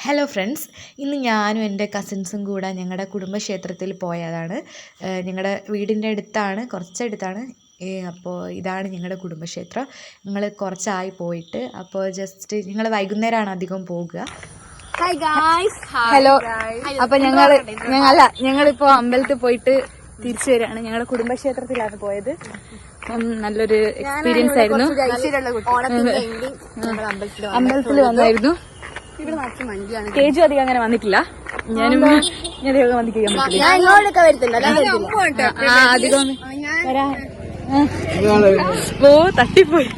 Hello friends, ഇന്ന് ഞാനും എൻ്റെ കസിൻസും കൂടെ ഞങ്ങളുടെ കുടുംബക്ഷേത്രത്തിൽ പോയതാണ്. ഞങ്ങളുടെ വീടിൻ്റെ അടുത്താണ്, കുറച്ചടുത്താണ്. അപ്പോൾ ഇതാണ് ഞങ്ങളുടെ കുടുംബക്ഷേത്രം. ഞങ്ങൾ കുറച്ചായി പോയിട്ട്. അപ്പോൾ ജസ്റ്റ് ഞങ്ങൾ വൈകുന്നേരമാണ് അധികം പോകുക. ഹലോ. അപ്പോൾ ഞങ്ങളിപ്പോൾ അമ്പലത്തിൽ പോയിട്ട് തിരിച്ചു വരികയാണ്. ഞങ്ങളുടെ കുടുംബക്ഷേത്രത്തിലാണ് പോയത്. നല്ലൊരു എക്സ്പീരിയൻസ് ആയിരുന്നു. അമ്പലത്തിൽ വന്നായിരുന്നു. തേജു അധികം അങ്ങനെ വന്നിട്ടില്ല. ഞാനും അധികം വന്നിക്കാൻ അധികം ഓ തട്ടിപ്പോയി.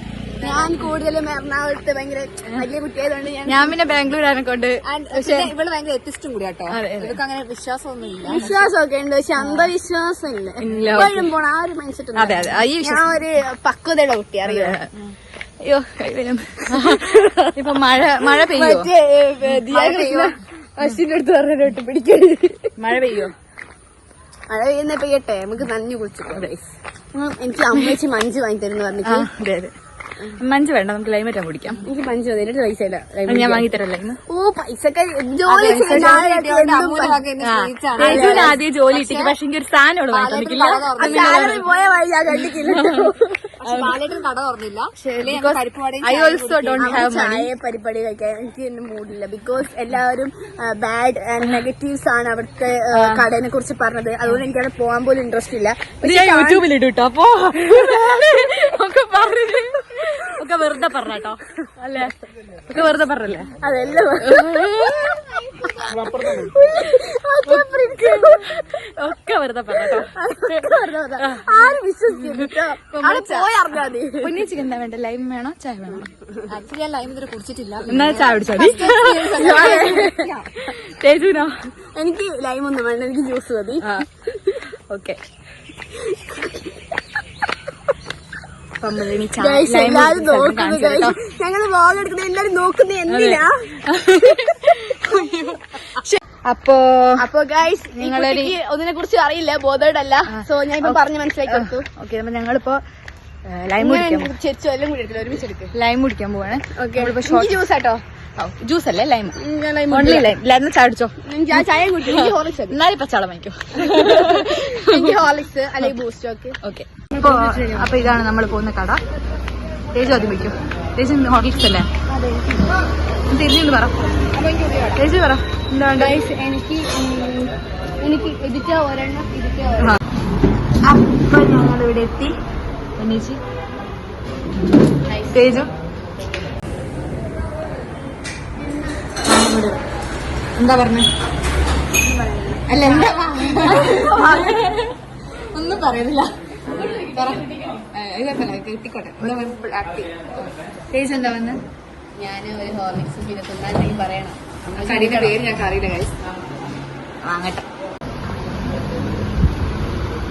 ഞാൻ കൂടുതലും എറണാകുളത്ത് ഭയങ്കര വലിയ കുട്ടിയായതുകൊണ്ട് ഞാൻ പിന്നെ ബാംഗ്ലൂരാനെ കൊണ്ട്. പക്ഷെ ഇവള് ഭയങ്കര എത്തിസ്റ്റും കൂടി കേട്ടോ. ഇവർക്ക് അങ്ങനെ വിശ്വാസമൊന്നുമില്ല. വിശ്വാസമൊക്കെ ഉണ്ട്, പക്ഷെ അന്ധവിശ്വാസം ഇല്ല. എപ്പോഴും പോണ ആ ഒരു മൈൻഡ് സെറ്റ്. ഞാൻ ഒരു പക്വതയുടെ കുട്ടി, അറിയോ? അയ്യോ ഇപ്പൊ മഴ പെയ്യോ? അശ്വിന്റെ അടുത്ത് പറഞ്ഞിട്ട് പിടിക്കരുത്. മഴ പെയ്യോ? മഴ പെയ്യുന്ന പെയ്യട്ടെ, നമുക്ക് നനഞ്ഞു കുളിച്ചു. എനിക്ക് അമ്മച്ചി മഞ്ച് വാങ്ങി തരുന്നു പറഞ്ഞിട്ട്. അതെ അതെ, മഞ്ച് വേണ്ട, നമുക്ക് ലൈമറ്റാ കുടിക്കാം. എനിക്ക് മഞ്ച് മതി, എന്നിട്ട് പൈസ ഇല്ല. ഞാൻ വാങ്ങിത്തരല്ല ഇന്ന്. ഓ പൈസക്ക് ജോലി ആദ്യം ജോലി കിട്ടി, പക്ഷെ എനിക്ക് ഒരു സ്ഥാനം ഇവിടെ വാങ്ങിക്കില്ല. പോയ വഴി ഞാൻ കണ്ടിട്ടില്ല. കട തുറന്നില്ല. ചായ പരിപാടി കഴിക്കാൻ എനിക്ക് എന്റെ മൂഡില്ല. ബിക്കോസ് എല്ലാവരും ബാഡ് ആൻഡ് നെഗറ്റീവ്സ് ആണ് അവിടുത്തെ കടനെ കുറിച്ച് പറഞ്ഞത്. അതുകൊണ്ട് എനിക്ക് അവിടെ പോകാൻ പോലും ഇൻട്രസ്റ്റ് ഇല്ല. യൂട്യൂബിൽ ഇട്ടു. അപ്പൊ ഒക്കെ വെറുതെ പറഞ്ഞോ അല്ലേ? ഒക്കെ വെറുതെ പറഞ്ഞല്ലേ? അതെല്ലാം ഒക്കെ വെറുതെ പറഞ്ഞോ. ആരും വിശ്വസിച്ചിട്ടോ. പൊന്നിച്ചിക്ക് എന്താ വേണ്ട? ലൈം വേണോ ചായ വേണോ? ആക്ച്വലി ഞാൻ ലൈം ഇതുവരെ കുടിച്ചിട്ടില്ല. എന്നാ ചായ കുടിച്ചാൽ തേജുനോ? എനിക്ക് ലൈം ഒന്നും വേണ്ട, എനിക്ക് ജ്യൂസ് മതി. ഓക്കെ. എല്ലാരും നോക്കുന്നത്, ഞങ്ങള് വ്ലോഗ് എടുക്കുന്നത് എല്ലാരും നോക്കുന്നത് എന്തിനാ? അപ്പൊ ഗൈസ്, നിങ്ങളൊരു ഒന്നിനെ കുറിച്ച് അറിയില്ല, ബോധേഡല്ല. സോ ഞാൻ ഇപ്പൊ പറഞ്ഞ് മനസ്സിലാക്കി കൊടുത്തു. ഓക്കെ, അപ്പൊ ഞങ്ങളിപ്പോ ലൈം ചെരിച്ചോ എല്ലാം കൂടി എടുക്കില്ല, ഒരുമിച്ച് എടുക്കും. ലൈം കുടിക്കാൻ പോവാണ്. ജ്യൂസ് ആട്ടോ. ജ്യൂസ് അല്ലേ? Lime only lime. എല്ലാരും ചായ കുടിച്ചോ? ഞാൻ ചായ കുടിക്കും. ഹോർലിക്സ് എന്നാലും പച്ചാളം വാങ്ങിക്കോ. എനിക്ക് ഹോർലിക്സ് അല്ലെങ്കിൽ ബൂസ്റ്റ്. ഓക്കെ. അപ്പൊ ഇതാണ് നമ്മൾ പോകുന്ന കട. തേജു ആദ്യം വയ്ക്കും. തേജു ഹോർലിക്സ് അല്ലേ? തിരിഞ്ഞു പറ. തേജു പറ എന്താണ്? എനിക്ക് ഇതിക്ക് ഒരെണ്ണം, ഇതിക്ക് അപ്പൊ ഞങ്ങളിവിടെ എത്തി. എന്നേച്ചി തേജു എന്താ പറഞ്ഞേ? അല്ല എന്താ ഒന്നും പറയുന്നില്ല. കിട്ടിക്കോട്ടെ. തേജു എന്താ വന്ന്? ഞാൻ ഒരു ഹോർലിക്സ് പിന്നെ തിന്നാൻ പറയണം. കടയുടെ പേര് ഞങ്ങൾക്ക് അറിയില്ല ഗൈസ്. വാങ്ങട്ടെ.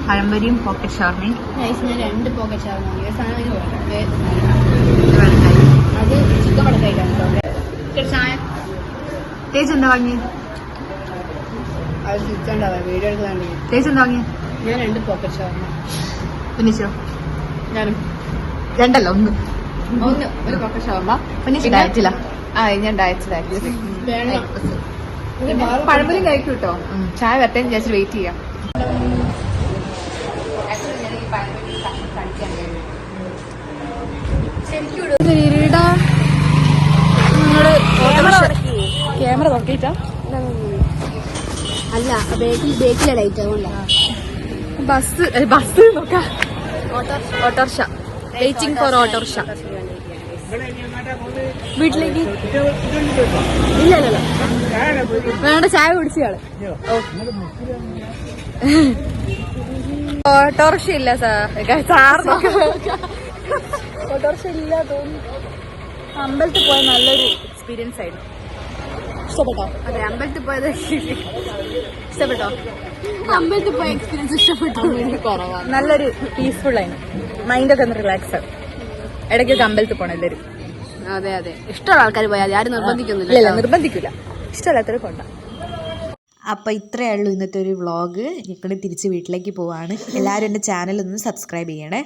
പഴംപൊരിയും പോക്കറ്റ് ഷവർമയും. ഞാൻ 2 പോക്കറ്റ് ഷവർമ വാങ്ങി. സാധനം അത് ചിക്കൻ പടക്കായിട്ടാണ്. ചായ. തേജ് എന്താ വാങ്ങി? അത് ചിരിച്ചാണ്ടാവാ വീഡിയോ എടുക്കാണ്ട്. തേജ് എന്താ വാങ്ങി? ഞാൻ 2 പോക്കറ്റ് ഷവർമ. പിന്നിച്ചോ? ഞാനും 2 അല്ല 1. ഒരു പോക്കറ്റ് ഷവർമ. പിന്നിച്ച് ഡയറ്റില്ല. ഞാൻ ഡയറ്റിലാക്കി. പഴംപൊരി കഴിക്കും കേട്ടോ. ചായ വരട്ടെ വിചാരിച്ച് വെയിറ്റ് ചെയ്യാം. ക്യാമറ നോക്കിട്ടാ? അല്ല, ബേക്കിലെ ലൈറ്റ് ബസ് നോക്കാം. ഓട്ടോറിക്ഷ. Waiting for auto rickshaw. വീട്ടിലേക്ക് ഇല്ല വേണ്ട, ചായ കുടിച്ചാള്. ഓട്ടോറിക്ഷ ഇല്ല സാർ. ഓട്ടോറിക്ഷ ഇല്ല തോന്നുന്നു. അമ്പലത്തിൽ പോയ നല്ലൊരു എക്സ്പീരിയൻസ് ആയിരുന്നു. ഇഷ്ടപ്പെട്ടോ? അതെ, അമ്പലത്തിൽ പോയത് ഇഷ്ടപ്പെട്ടോ? അമ്പലത്തിൽ പോയ എക്സ്പീരിയൻസ് ഇഷ്ടപ്പെട്ടോ? കുറവാണ്. നല്ലൊരു പീസ്ഫുൾ ആയിരുന്നു. മൈൻഡൊക്കെ ഒന്ന് റിലാക്സ് ആവും. ഇടയ്ക്കൊക്കെ അമ്പലത്തിൽ പോണം എല്ലാവരും. അതെ അതെ, ഇഷ്ടമുള്ള ആൾക്കാർ പോയാൽ ആരും നിർബന്ധിക്കുന്നില്ല. ഇല്ല, നിർബന്ധിക്കില്ല. ഇഷ്ടമല്ലാത്തവർ കൊണ്ട. അപ്പോൾ ഇത്രയേ ഉള്ളൂ ഇന്നത്തെ ഒരു വ്ളോഗ്. ഞങ്ങൾ തിരിച്ച് വീട്ടിലേക്ക് പോവാണ്. എല്ലാവരും എൻ്റെ ചാനൽ ഒന്ന് സബ്സ്ക്രൈബ് ചെയ്യണേ.